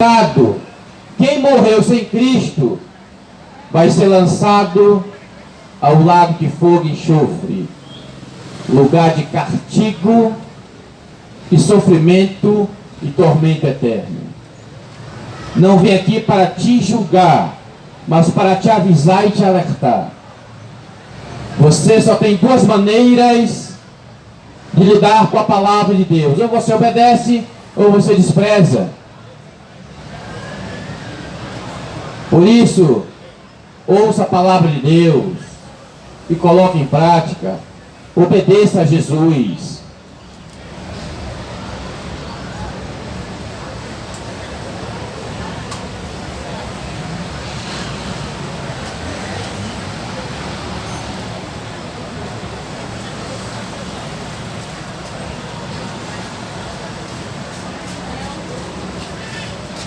pecado. Quem morreu sem Cristo vai ser lançado ao lago de fogo e enxofre, lugar de castigo e sofrimento e tormento eterno. Não vim aqui para te julgar, mas para te avisar e te alertar. Você só tem duas maneiras de lidar com a palavra de Deus: ou você obedece ou você despreza. Por isso, ouça a palavra de Deus e coloque em prática. Obedeça a Jesus.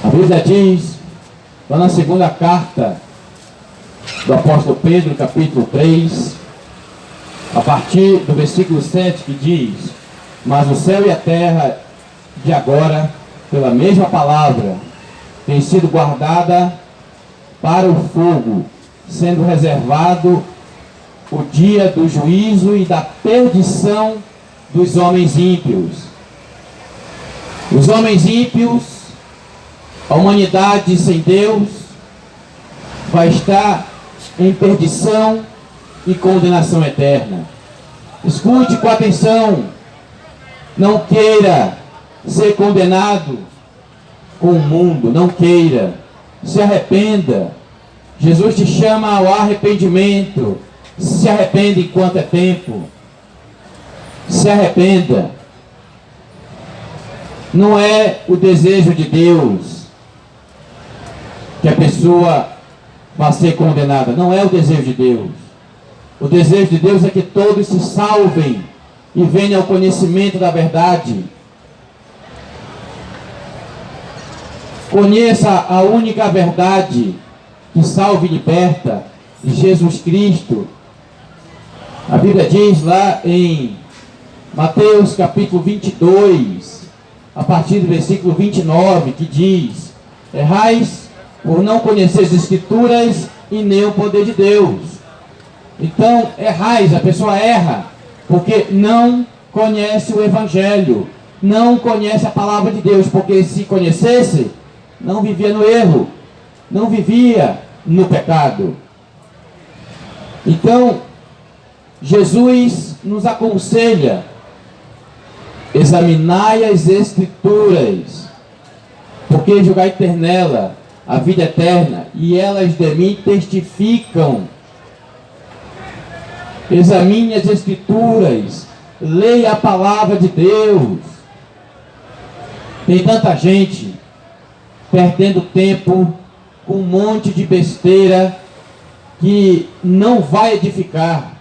A Bíblia diz, lá na segunda carta do apóstolo Pedro, capítulo 3, a partir do versículo 7, que diz: mas o céu e a terra de agora, pela mesma palavra, tem sido guardada para o fogo, sendo reservado o dia do juízo e da perdição dos homens ímpios. Os homens ímpios, a humanidade sem Deus, vai estar em perdição e condenação eterna. Escute com atenção. Não queira ser condenado com o mundo. Não queira. Se arrependa. Jesus te chama ao arrependimento. Se arrependa enquanto é tempo. Se arrependa. Não é o desejo de Deus que a pessoa vai ser condenada. Não é o desejo de Deus. O desejo de Deus é que todos se salvem e venham ao conhecimento da verdade. Conheça a única verdade que salva e liberta, Jesus Cristo. A Bíblia diz lá em Mateus capítulo 22, a partir do versículo 29, que diz: errais por não conhecer as Escrituras e nem o poder de Deus. Então, errais, a pessoa erra, porque não conhece o Evangelho, não conhece a palavra de Deus, porque se conhecesse, não vivia no erro, não vivia no pecado. Então, Jesus nos aconselha: examinai as Escrituras, porque julgai ter nela a vida eterna, e elas de mim testificam. Examine as Escrituras, leia a palavra de Deus. Tem tanta gente perdendo tempo com um monte de besteira que não vai edificar.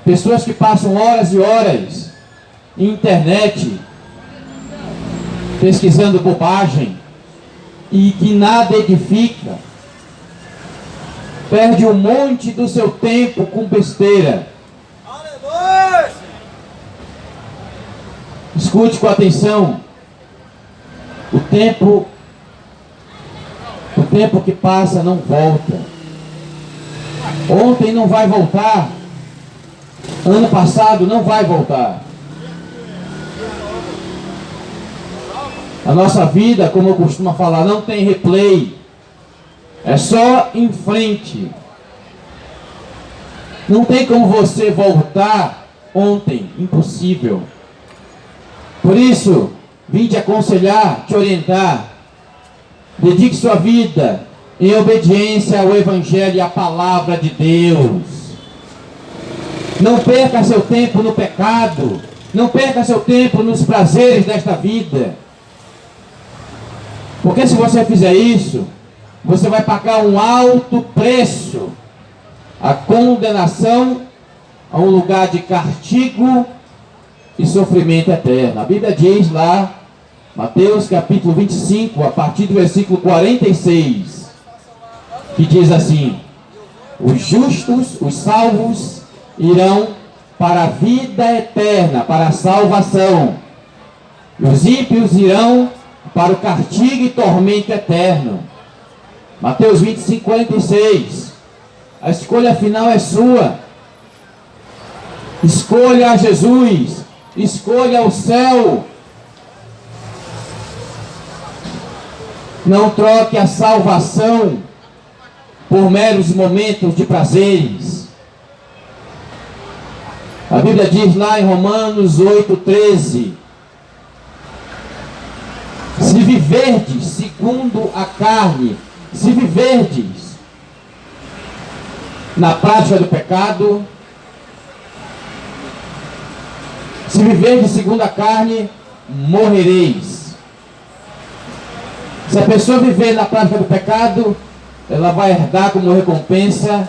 Pessoas que passam horas e horas em internet pesquisando bobagem e que nada edifica. Perde um monte do seu tempo com besteira. Aleluia! Escute com atenção. O tempo que passa não volta. Ontem não vai voltar. Ano passado não vai voltar. A nossa vida, como eu costumo falar, não tem replay. É só em frente. Não tem como você voltar ontem. Impossível. Por isso, vim te aconselhar, te orientar. Dedique sua vida em obediência ao Evangelho e à palavra de Deus. Não perca seu tempo no pecado. Não perca seu tempo nos prazeres desta vida. Porque se você fizer isso, você vai pagar um alto preço. A condenação a um lugar de castigo e sofrimento eterno. A Bíblia diz lá, Mateus capítulo 25, a partir do versículo 46, que diz assim: os justos, os salvos, irão para a vida eterna, para a salvação. E os ímpios irão para o castigo e tormento eterno. Mateus 20, 46. A escolha final é sua. Escolha a Jesus. Escolha o céu. Não troque a salvação por meros momentos de prazeres. A Bíblia diz lá em Romanos 8,13: se viverdes segundo a carne, se viverdes na prática do pecado, se viverdes segundo a carne, morrereis. Se a pessoa viver na prática do pecado, ela vai herdar como recompensa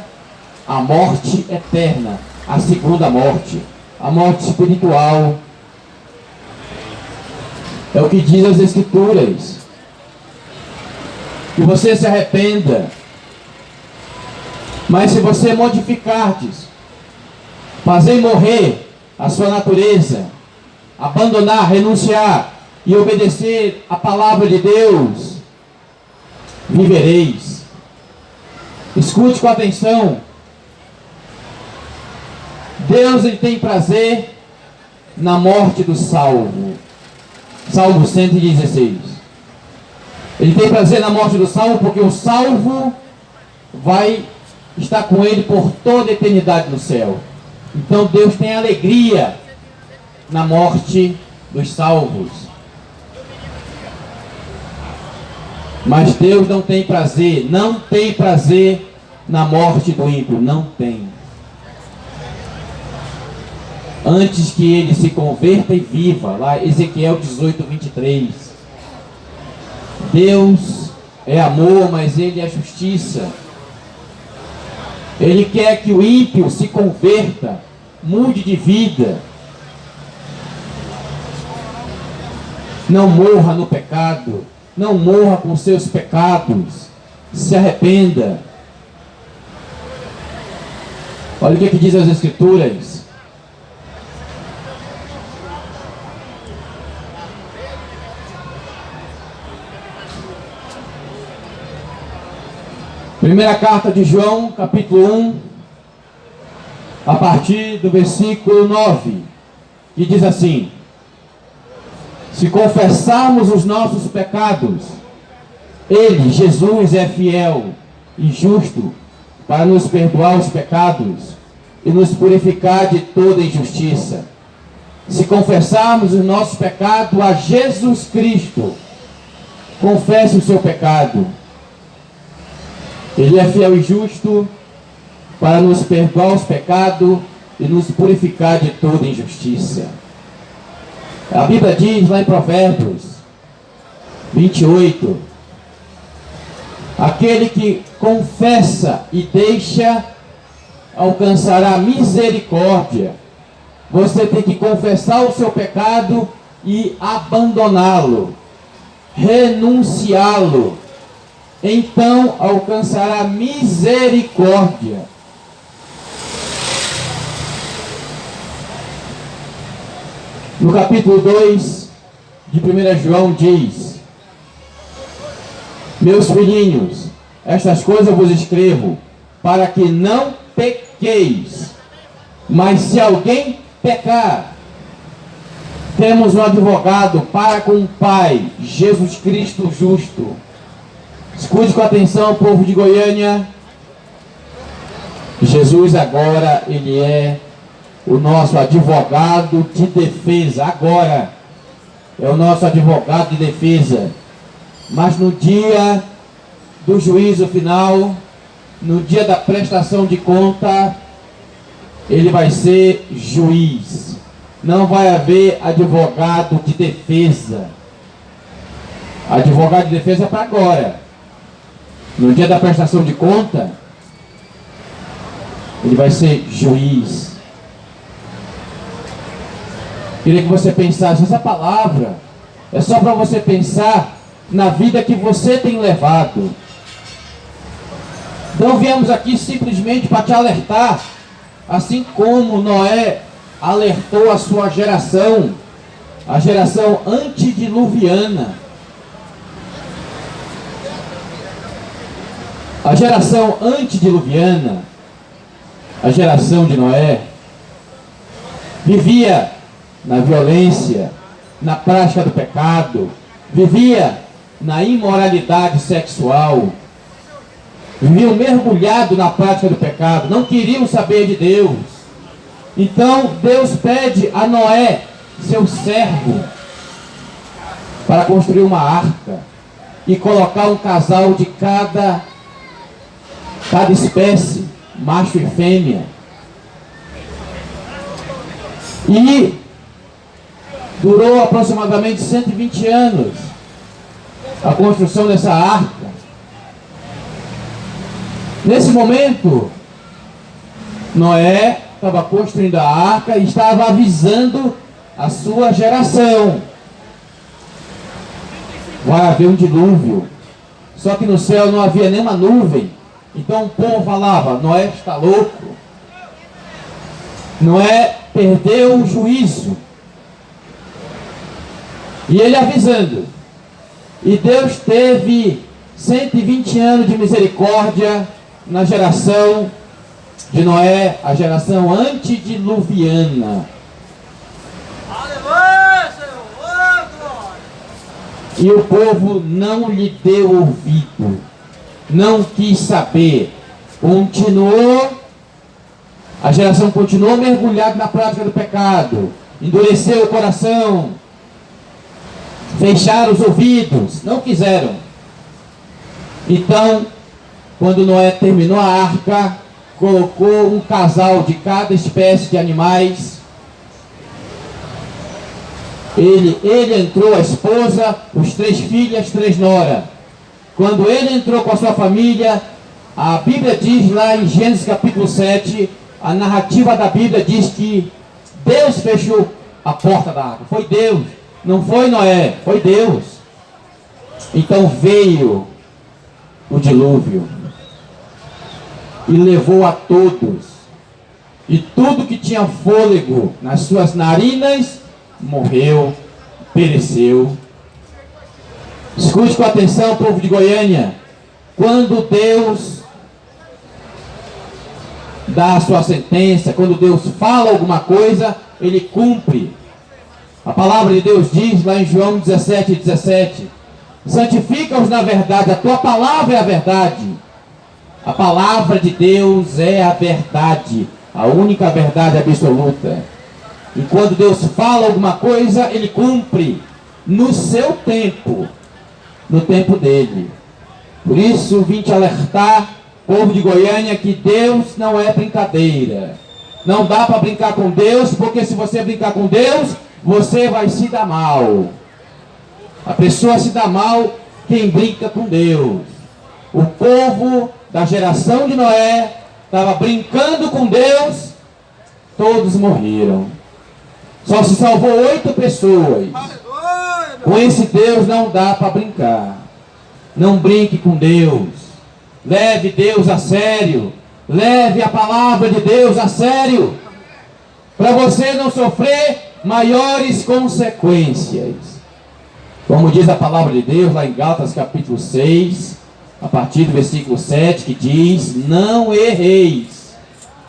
a morte eterna, a segunda morte, a morte espiritual. É o que diz as Escrituras. Que você se arrependa. Mas se você modificardes, fazer morrer a sua natureza, abandonar, renunciar e obedecer a palavra de Deus, vivereis. Escute com atenção. Deus, ele tem prazer na morte do salvo. Salmo 116. Ele tem prazer na morte do salvo porque o salvo vai estar com ele por toda a eternidade no céu. Então Deus tem alegria na morte dos salvos. Mas Deus não tem prazer na morte do ímpio. Não tem. Antes que ele se converta e viva. Lá Ezequiel 18, 23. Deus é amor, mas ele é justiça. Ele quer que o ímpio se converta, mude de vida. Não morra no pecado. Não morra com seus pecados. Se arrependa. Olha o que diz as Escrituras. Primeira carta de João, capítulo 1, a partir do versículo 9, que diz assim: se confessarmos os nossos pecados, Ele, Jesus, é fiel e justo para nos perdoar os pecados e nos purificar de toda injustiça. Se confessarmos os nossos pecados a Jesus Cristo, confesse o seu pecado. Ele é fiel e justo para nos perdoar os pecados e nos purificar de toda injustiça. A Bíblia diz lá em Provérbios 28, aquele que confessa e deixa alcançará misericórdia. Você tem que confessar o seu pecado e abandoná-lo, renunciá-lo. Então alcançará misericórdia. No capítulo 2 de 1 João diz: meus filhinhos, estas coisas eu vos escrevo, para que não pequeis. Mas se alguém pecar, temos um advogado para com o Pai, Jesus Cristo justo. Escute com atenção, povo de Goiânia. Jesus agora, ele é o nosso advogado de defesa. Agora é o nosso advogado de defesa. Mas no dia do juízo final, no dia da prestação de conta, ele vai ser juiz. Não vai haver advogado de defesa. Advogado de defesa é para agora. No dia da prestação de conta, ele vai ser juiz. Queria que você pensasse, essa palavra é só para você pensar na vida que você tem levado. Não viemos aqui simplesmente para te alertar, assim como Noé alertou a sua geração, a geração antediluviana. A geração antediluviana, a geração de Noé, vivia na violência, na prática do pecado, vivia na imoralidade sexual, viviam mergulhados na prática do pecado, não queriam saber de Deus. Então Deus pede a Noé, seu servo, para construir uma arca e colocar um casal de cada espécie, macho e fêmea. E durou aproximadamente 120 anos a construção dessa arca. Nesse momento, Noé estava construindo a arca e estava avisando a sua geração: vai haver um dilúvio. Só que no céu não havia nenhuma nuvem. Então o povo falava: Noé está louco. Noé perdeu o juízo. E ele avisando. E Deus teve 120 anos de misericórdia na geração de Noé, a geração antediluviana. E o povo não lhe deu ouvido, não quis saber, a geração continuou mergulhada na prática do pecado, endureceu o coração, fecharam os ouvidos, não quiseram. Então, quando Noé terminou a arca, colocou um casal de cada espécie de animais. Ele entrou, a esposa, os 3 filhos, as 3 noras. Quando ele entrou com a sua família, a Bíblia diz lá em Gênesis capítulo 7, a narrativa da Bíblia diz que Deus fechou a porta da arca. Foi Deus, não foi Noé, foi Deus. Então veio o dilúvio e levou a todos, e tudo que tinha fôlego nas suas narinas morreu, pereceu. Escute com atenção, povo de Goiânia. Quando Deus dá a sua sentença, quando Deus fala alguma coisa, Ele cumpre. A palavra de Deus diz lá em João 17:17: santifica-os na verdade, a tua palavra é a verdade. A palavra de Deus é a verdade, a única verdade absoluta. E quando Deus fala alguma coisa, Ele cumpre no seu tempo, no tempo dele. Por isso vim te alertar, povo de Goiânia, que Deus não é brincadeira. Não dá para brincar com Deus, porque se você brincar com Deus, você vai se dar mal. A pessoa se dá mal quem brinca com Deus. O povo da geração de Noé estava brincando com Deus, todos morreram. Só se salvou 8 pessoas. Com esse Deus não dá para brincar. Não brinque com Deus. Leve Deus a sério. Leve a palavra de Deus a sério, para você não sofrer maiores consequências. Como diz a palavra de Deus lá em Gálatas capítulo 6, a partir do versículo 7, que diz: não erreis.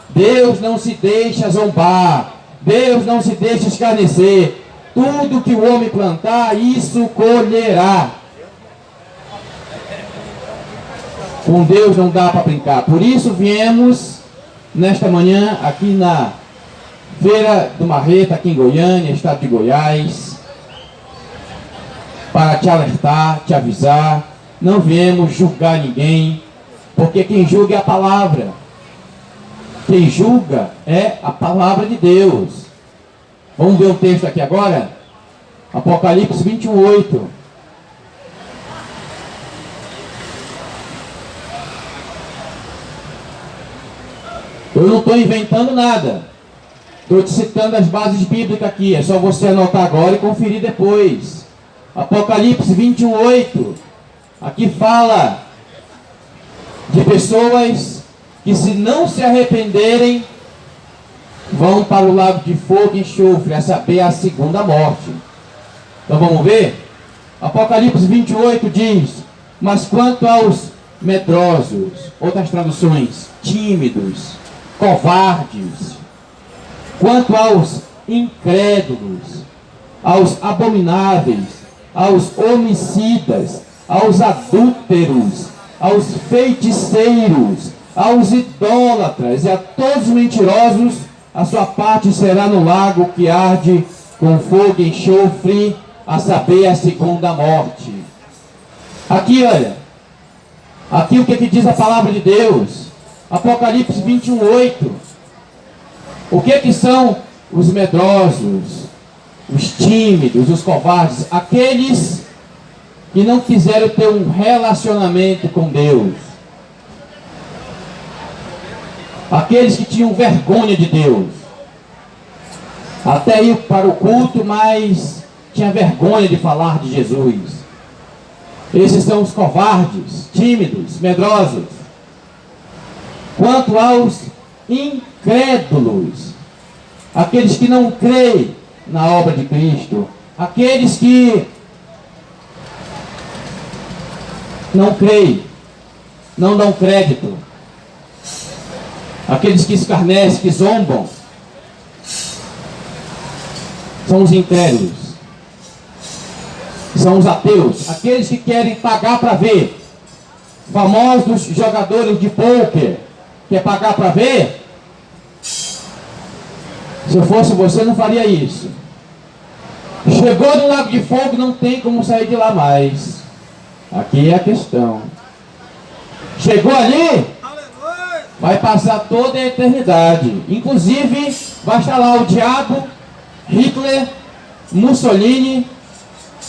Deus não se deixa zombar. Deus não se deixa escarnecer. Tudo que o homem plantar, isso colherá. Com Deus não dá para brincar. Por isso viemos nesta manhã aqui na Feira do Marreta, aqui em Goiânia, estado de Goiás, para te alertar, te avisar. Não viemos julgar ninguém, porque quem julga é a palavra. Quem julga é a palavra de Deus. Vamos ver um texto aqui agora? Apocalipse 21:8. Eu não estou inventando nada. Estou te citando as bases bíblicas aqui. É só você anotar agora e conferir depois. Apocalipse 21:8. Aqui fala de pessoas que, se não se arrependerem, vão para o lago de fogo e enxofre, a saber, a segunda morte. Então vamos ver? Apocalipse 28 diz: mas quanto aos medrosos, outras traduções, tímidos, covardes. Quanto aos incrédulos, aos abomináveis, aos homicidas, aos adúlteros, aos feiticeiros, aos idólatras e a todos os mentirosos, a sua parte será no lago que arde com fogo e enxofre, a saber, a segunda morte. Aqui, olha, aqui o que diz a palavra de Deus? Apocalipse 21:8. O que são os medrosos, os tímidos, os covardes? Aqueles que não quiseram ter um relacionamento com Deus. Aqueles que tinham vergonha de Deus. Até ir para o culto, mas tinha vergonha de falar de Jesus. Esses são os covardes, tímidos, medrosos. Quanto aos incrédulos, aqueles que não creem na obra de Cristo, aqueles que não creem, não dão crédito, aqueles que escarnecem, que zombam, são os incrédulos, são os ateus, aqueles que querem pagar para ver, famosos jogadores de pôquer, quer pagar para ver? Se eu fosse você, não faria isso. Chegou no lago de fogo, não tem como sair de lá mais. Aqui é a questão. Chegou ali, vai passar toda a eternidade. Inclusive, vai estar lá o diabo, Hitler, Mussolini,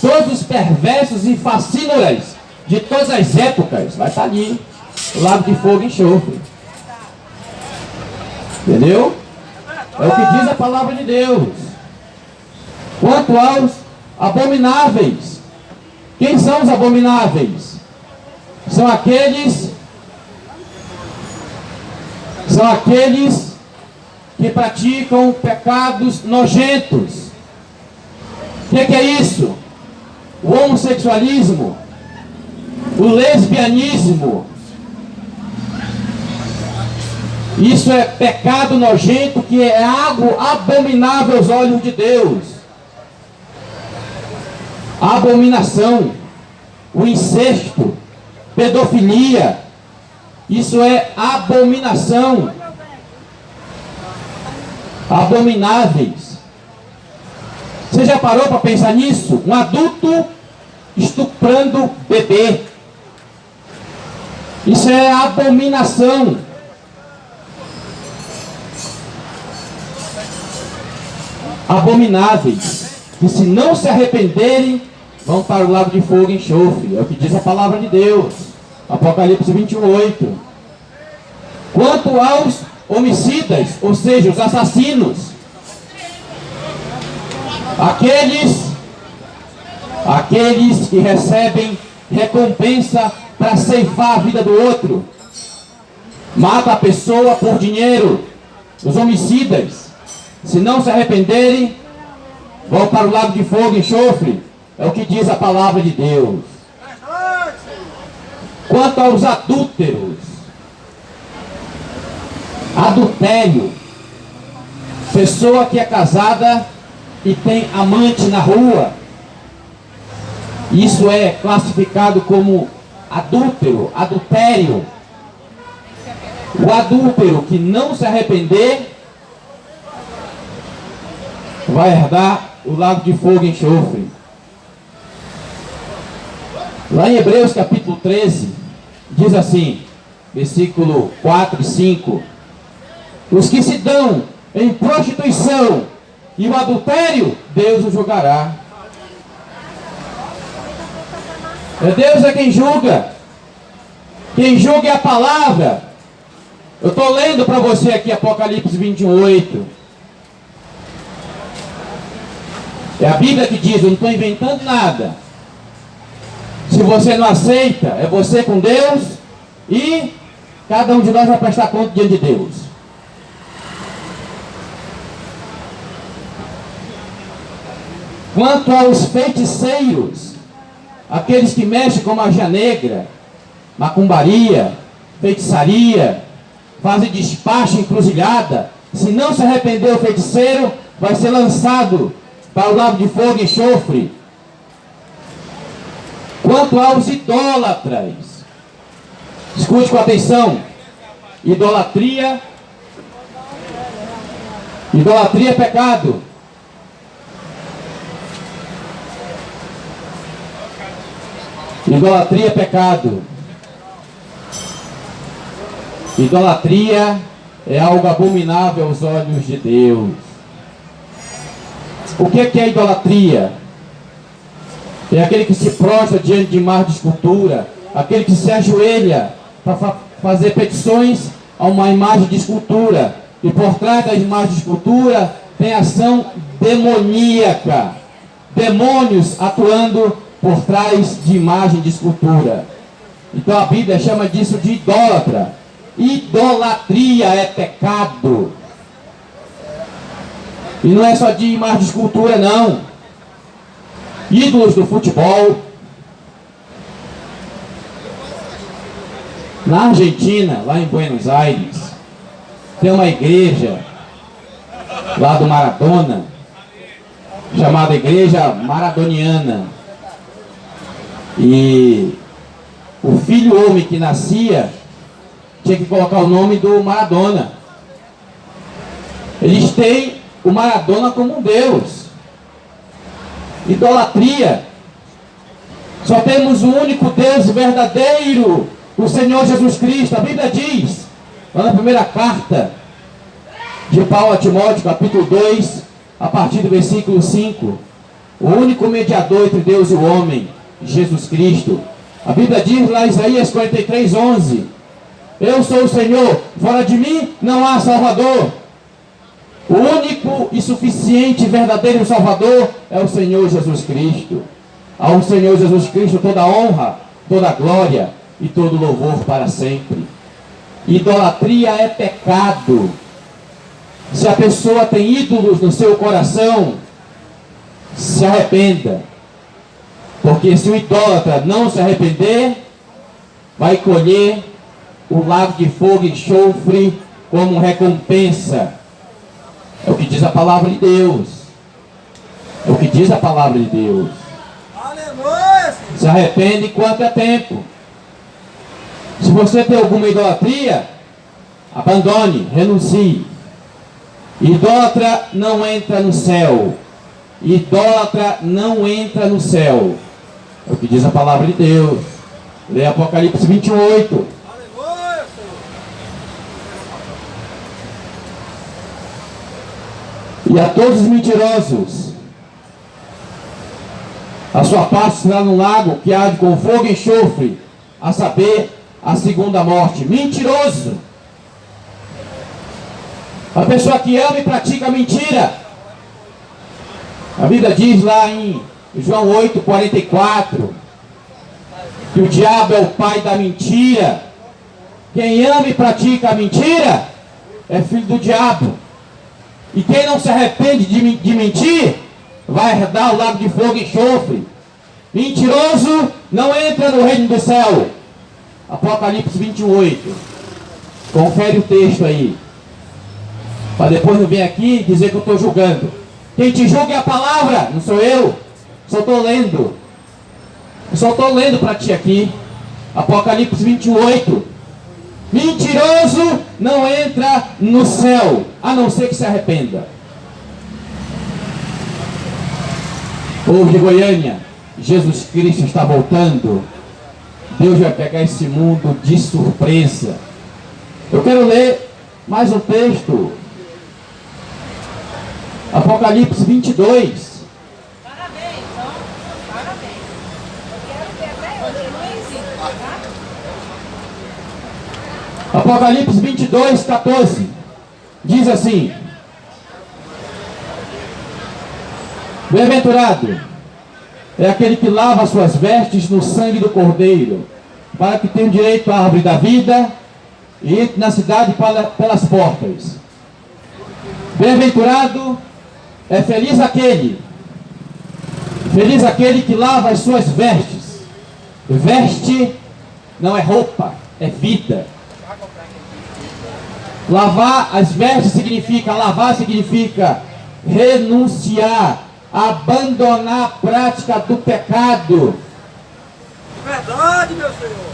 todos os perversos e fascínoras de todas as épocas. Vai estar ali, o lago de fogo e enxofre. Entendeu? É o que diz a palavra de Deus. Quanto aos abomináveis, quem são os abomináveis? São aqueles que praticam pecados nojentos. O que é isso? O homossexualismo, o lesbianismo. Isso é pecado nojento, que é algo abominável aos olhos de Deus. Abominação, o incesto, pedofilia, isso é abominação. Abomináveis. Você já parou para pensar nisso? Um adulto estuprando bebê. Isso é abominação. Abomináveis, que se não se arrependerem, vão para o lago de fogo e enxofre. É o que diz a palavra de Deus. Apocalipse 21:8. Quanto aos homicidas, ou seja, os assassinos, aqueles que recebem recompensa para ceifar a vida do outro, mata a pessoa por dinheiro, os homicidas, se não se arrependerem, vão para o lago de fogo e enxofre. É o que diz a palavra de Deus. Quanto aos adúlteros, adultério, pessoa que é casada e tem amante na rua, isso é classificado como adúltero, adultério. O adúltero que não se arrepender vai herdar o lago de fogo e enxofre. Lá em Hebreus capítulo 13, diz assim, versículo 4 e 5: os que se dão em prostituição e o adultério, Deus o julgará. Deus é quem julga. Quem julga é a palavra. Eu estou lendo para você aqui Apocalipse 21:8. É a Bíblia que diz, eu não estou inventando nada. Se você não aceita, é você com Deus, e cada um de nós vai prestar conta diante de Deus. Quanto aos feiticeiros, aqueles que mexem com magia negra, macumbaria, feitiçaria, fazem despacho, encruzilhada. Se não se arrepender, o feiticeiro vai ser lançado para o lago de fogo e enxofre. Quanto aos idólatras, escute com atenção. Idolatria é pecado. Idolatria é pecado. Idolatria é algo abominável aos olhos de Deus. O que é idolatria? É aquele que se prostra diante de imagem de escultura, aquele que se ajoelha para fazer petições a uma imagem de escultura, e por trás da imagem de escultura tem ação demoníaca, demônios atuando por trás de imagem de escultura. Então a Bíblia chama disso de idólatra. Idolatria é pecado. E não é só de imagem de escultura, não. Ídolos do futebol. Na Argentina, lá em Buenos Aires, tem uma igreja lá do Maradona, chamada Igreja Maradoniana. E o filho homem que nascia tinha que colocar o nome do Maradona. Eles têm o Maradona como um Deus. Idolatria. Só temos um único Deus verdadeiro, o Senhor Jesus Cristo. A Bíblia diz, lá na primeira carta de Paulo a Timóteo, capítulo 2, a partir do versículo 5, o único mediador entre Deus e o homem, Jesus Cristo. A Bíblia diz lá em Isaías 43, 11, eu sou o Senhor, fora de mim não há Salvador. O único e suficiente verdadeiro Salvador é o Senhor Jesus Cristo. Ao Senhor Jesus Cristo toda honra, toda glória e todo louvor para sempre. Idolatria é pecado. Se a pessoa tem ídolos no seu coração, se arrependa. Porque se o idólatra não se arrepender, vai colher o lago de fogo e enxofre como recompensa. É o que diz a palavra de Deus. É o que diz a palavra de Deus. Aleluia! Se arrepende enquanto é tempo. Se você tem alguma idolatria, abandone, renuncie. Idólatra não entra no céu. Idólatra não entra no céu. É o que diz a palavra de Deus. Leia Apocalipse 28. E a todos os mentirosos, a sua parte será no lago que arde com fogo e enxofre, a saber, a segunda morte. Mentiroso. A pessoa que ama e pratica mentira. A Bíblia diz lá em João 8:44 que o diabo é o pai da mentira. Quem ama e pratica a mentira é filho do diabo. E quem não se arrepende de mentir vai herdar o lago de fogo e enxofre. Mentiroso não entra no reino do céu. Apocalipse 28. Confere o texto aí, para depois não vir aqui dizer que eu estou julgando. Quem te julga é a palavra, não sou eu. Só estou lendo. Eu só estou lendo para ti aqui. Apocalipse 28. Mentiroso não entra no céu, a não ser que se arrependa. Povo de Goiânia, Jesus Cristo está voltando. Deus vai pegar esse mundo de surpresa. Eu quero ler mais um texto. Apocalipse 22. Parabéns, parabéns. Eu quero ver até hoje, eu não existe, tá? Apocalipse 22, 14. Diz assim: bem-aventurado é aquele que lava as suas vestes no sangue do Cordeiro, para que tenha direito à árvore da vida e entre na cidade pelas portas. Bem-aventurado é feliz aquele que lava as suas vestes. Veste não é roupa, é vida. Lavar as vestes significa, lavar significa renunciar, abandonar a prática do pecado. Verdade, meu Senhor.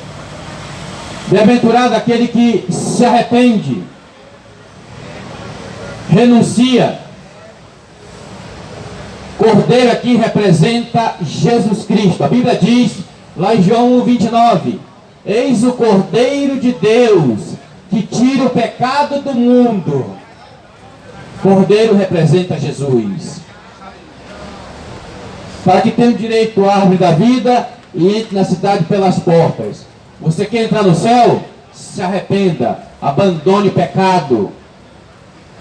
Bem-aventurado aquele que se arrepende, renuncia. Cordeiro aqui representa Jesus Cristo. A Bíblia diz, lá em João 1:29, eis o Cordeiro de Deus, que tira o pecado do mundo. Cordeiro representa Jesus. Para que tenha direito à árvore da vida e entre na cidade pelas portas. Você quer entrar no céu? Se arrependa, abandone o pecado,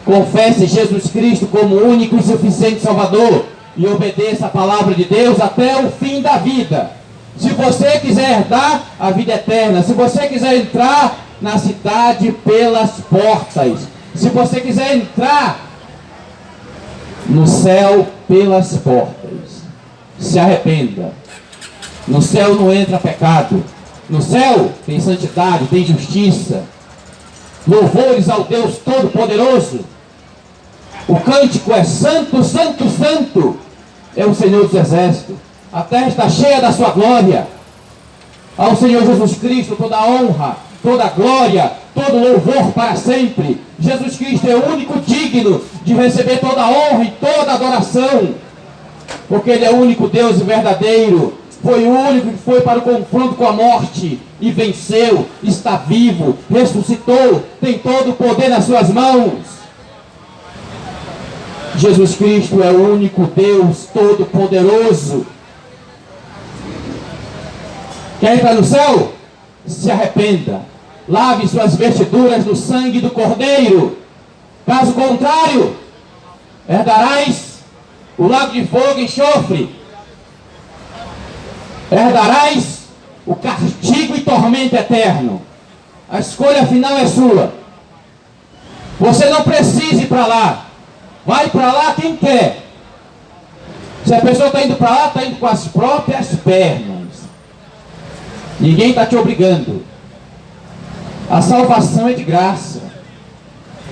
confesse Jesus Cristo como único e suficiente Salvador e obedeça a palavra de Deus até o fim da vida. Se você quiser herdar a vida eterna, se você quiser entrar na cidade pelas portas, se você quiser entrar no céu pelas portas, se arrependa. No céu não entra pecado. No céu tem santidade, tem justiça, louvores ao Deus Todo-Poderoso. O cântico é santo, santo, santo é o Senhor dos Exércitos. A terra está cheia da sua glória. Ao Senhor Jesus Cristo toda a honra, toda a glória, todo louvor para sempre. Jesus Cristo é o único digno de receber toda a honra e toda a adoração, porque Ele é o único Deus verdadeiro. Foi o único que foi para o confronto com a morte e venceu, está vivo, ressuscitou, tem todo o poder nas suas mãos. Jesus Cristo é o único Deus Todo-Poderoso. Quer entrar no céu? Se arrependa. Lave suas vestiduras no sangue do Cordeiro. Caso contrário, herdarás o lago de fogo e enxofre. Herdarás o castigo e tormento eterno. A escolha final é sua. Você não precisa ir para lá. Vai para lá quem quer. Se a pessoa está indo para lá, está indo com as próprias pernas. Ninguém está te obrigando. A salvação é de graça.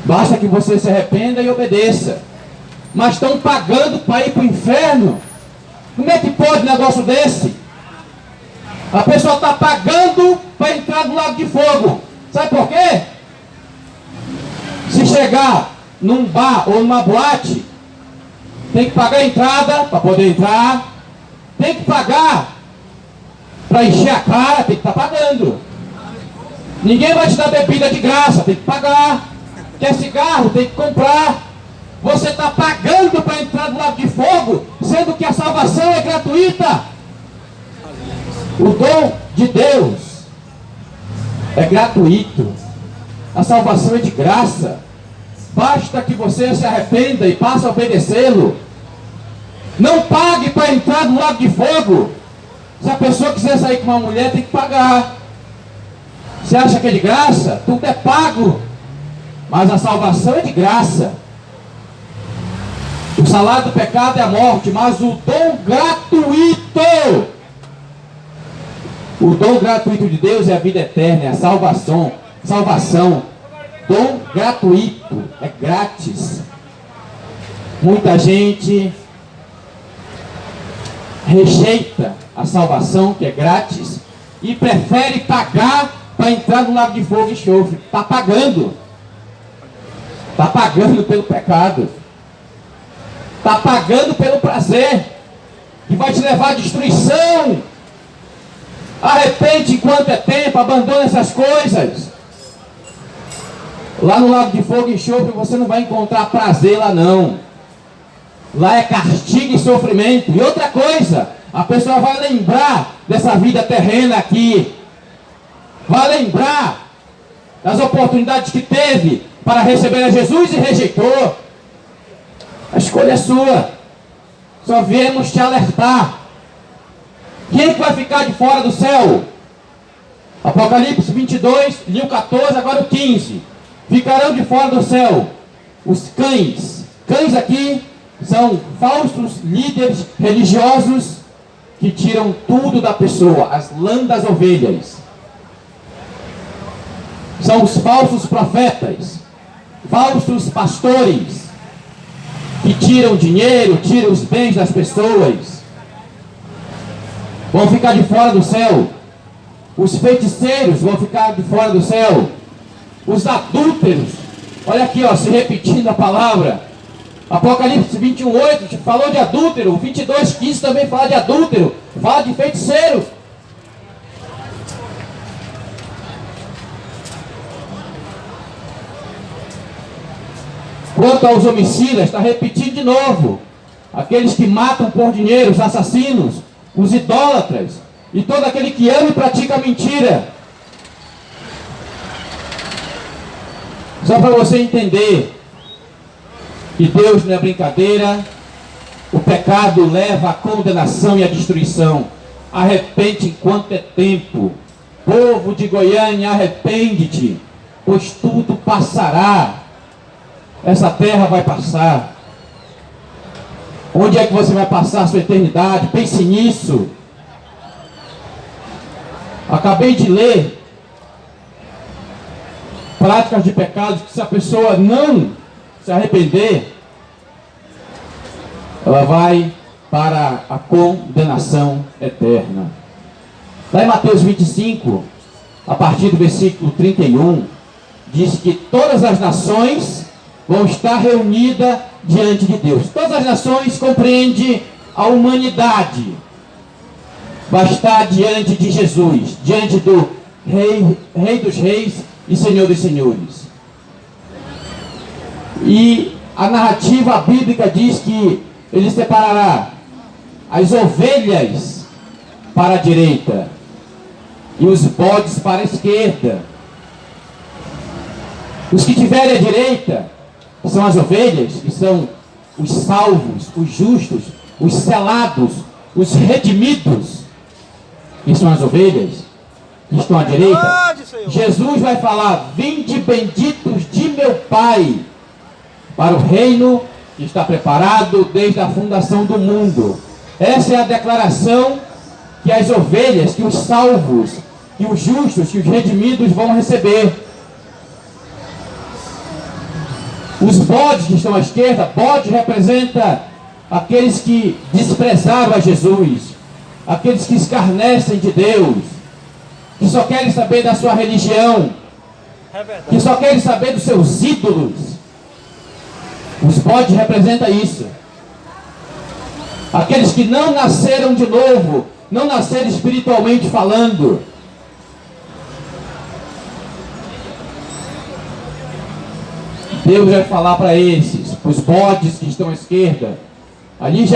Basta que você se arrependa e obedeça. Mas estão pagando para ir para o inferno. Como é que pode um negócio desse? A pessoa está pagando para entrar no lago de fogo. Sabe por quê? Se chegar num bar ou numa boate, tem que pagar a entrada para poder entrar. Tem que pagar para encher a cara, tem que estar pagando. Ninguém vai te dar bebida de graça, tem que pagar. Quer cigarro, tem que comprar. Você está pagando para entrar no lago de fogo, sendo que a salvação é gratuita. O dom de Deus é gratuito. A salvação é de graça. Basta que você se arrependa e passe a obedecê-lo. Não pague para entrar no lago de fogo. Se a pessoa quiser sair com uma mulher, tem que pagar. Você acha que é de graça? Tudo é pago. Mas a salvação é de graça. O salário do pecado é a morte, mas o dom gratuito, o dom gratuito de Deus é a vida eterna, é a salvação. Salvação, dom gratuito, é grátis. Muita gente rejeita a salvação, que é grátis, e prefere pagar para entrar no lago de fogo e enxofre. Está pagando. Está pagando pelo pecado. Está pagando pelo prazer, que vai te levar à destruição. Arrepende enquanto é tempo, abandona essas coisas. Lá no lago de fogo e enxofre você não vai encontrar prazer lá não. Lá é castigo e sofrimento. E outra coisa, a pessoa vai lembrar dessa vida terrena aqui. Vai lembrar das oportunidades que teve para receber a Jesus e rejeitou. A escolha é sua. Só viemos te alertar. Quem é que vai ficar de fora do céu? Apocalipse 22, li o 14, agora o 15. Ficarão de fora do céu os cães. Cães aqui são falsos líderes religiosos que tiram tudo da pessoa, as lã das ovelhas. São os falsos profetas, falsos pastores, que tiram dinheiro, tiram os bens das pessoas. Vão ficar de fora do céu. Os feiticeiros vão ficar de fora do céu. Os adúlteros, olha aqui, ó, se repetindo a palavra. Apocalipse 21:8 falou de adúltero. 22:15 também fala de adúltero. Fala de feiticeiro. Quanto aos homicidas, está repetindo de novo. Aqueles que matam por dinheiro, os assassinos, os idólatras e todo aquele que ama e pratica mentira. Só para você entender que Deus não é brincadeira. O pecado leva à condenação e à destruição. Arrepende enquanto é tempo. Povo de Goiânia, arrepende-te, pois tudo passará. Essa terra vai passar. Onde é que você vai passar a sua eternidade? Pense nisso. Acabei de ler práticas de pecados que, se a pessoa não se arrepender, ela vai para a condenação eterna. Lá em Mateus 25, a partir do versículo 31, diz que todas as nações vão estar reunidas diante de Deus. Todas as nações compreendem a humanidade. Vai estar diante de Jesus, diante do Rei dos Reis e Senhor dos Senhores. E a narrativa bíblica diz que ele separará as ovelhas para a direita e os bodes para a esquerda. Os que tiverem à direita são as ovelhas, que são os salvos, os justos, os selados, os redimidos, que são as ovelhas que estão à direita. Jesus vai falar: vinde benditos de meu Pai, para o reino que está preparado desde a fundação do mundo. Essa é a declaração que as ovelhas, que os salvos, que os justos, que os redimidos vão receber. Os bodes que estão à esquerda, bode representa aqueles que desprezaram a Jesus, aqueles que escarnecem de Deus, que só querem saber da sua religião, que só querem saber dos seus ídolos. Os bodes representam isso. Aqueles que não nasceram de novo, não nasceram espiritualmente falando. Deus vai falar para esses, os bodes que estão à esquerda. Ali já